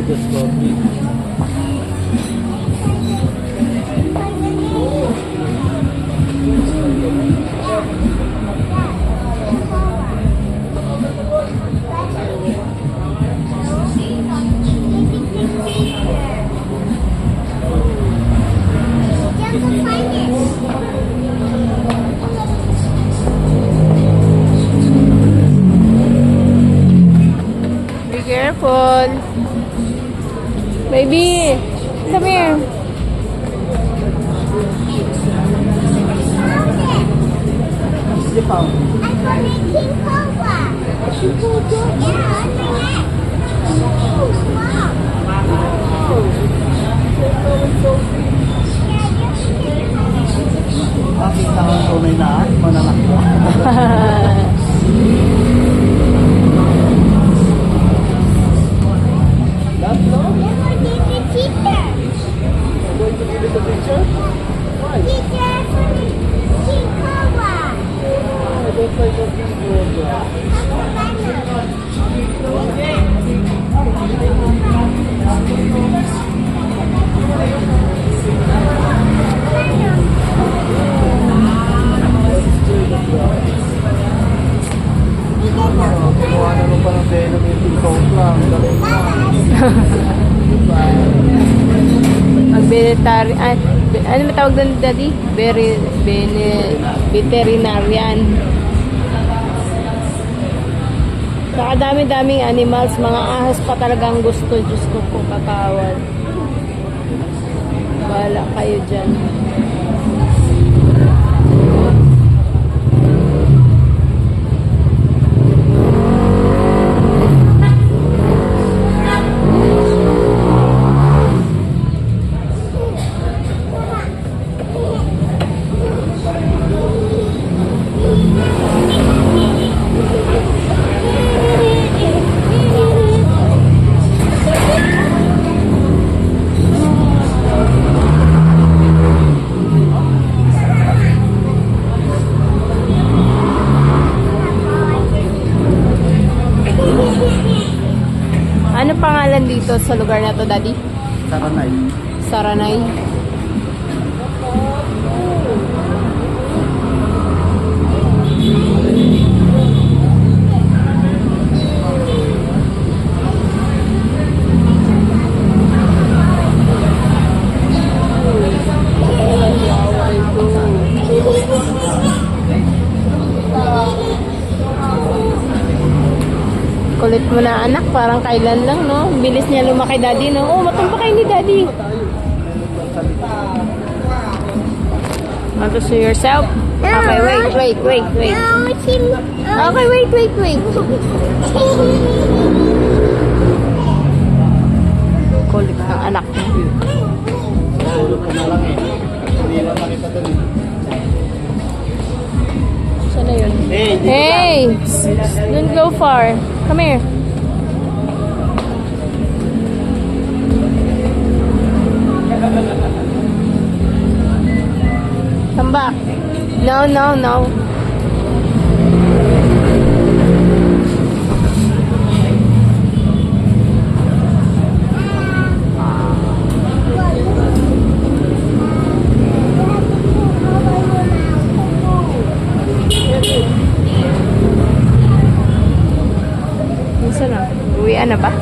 Endoscopy. Be careful. Baby, come here. Di pa. I'm gonna King Cobra. King Cobra? Yeah, on my neck. Bakit ang tunay na mananak ko? That's no? They're gonna be the teacher. I'm going to give it a picture? Why? Teacher for the King Cobra. I don't like the picture. Kuha na nung parang venom yung TikTok lang. Galing mo. Mag-veterinary, ano ba tawag doon, Daddy? Veterinarian. Saka dami-daming animals, mga ahas pa talagang gusto. Diyos ko po, kakawal. Bahala kayo dyan. Ano pangalan dito sa lugar na to, Daddy? Saranay. Saranay. Kulit mo na anak, parang kailan lang, no? Bilis niya lumaki, Daddy, no? Oh, matumpa kayo ni Daddy. Want to see yourself? Okay, wait. Okay, wait. Kulit ng anak mo. Tulog ka na lang eh. Hindi lang nakita doon eh. Saan na yun? Hey, dito Hey! Don't go far. Come here. Come back. No. Saan na? Uwian na ba?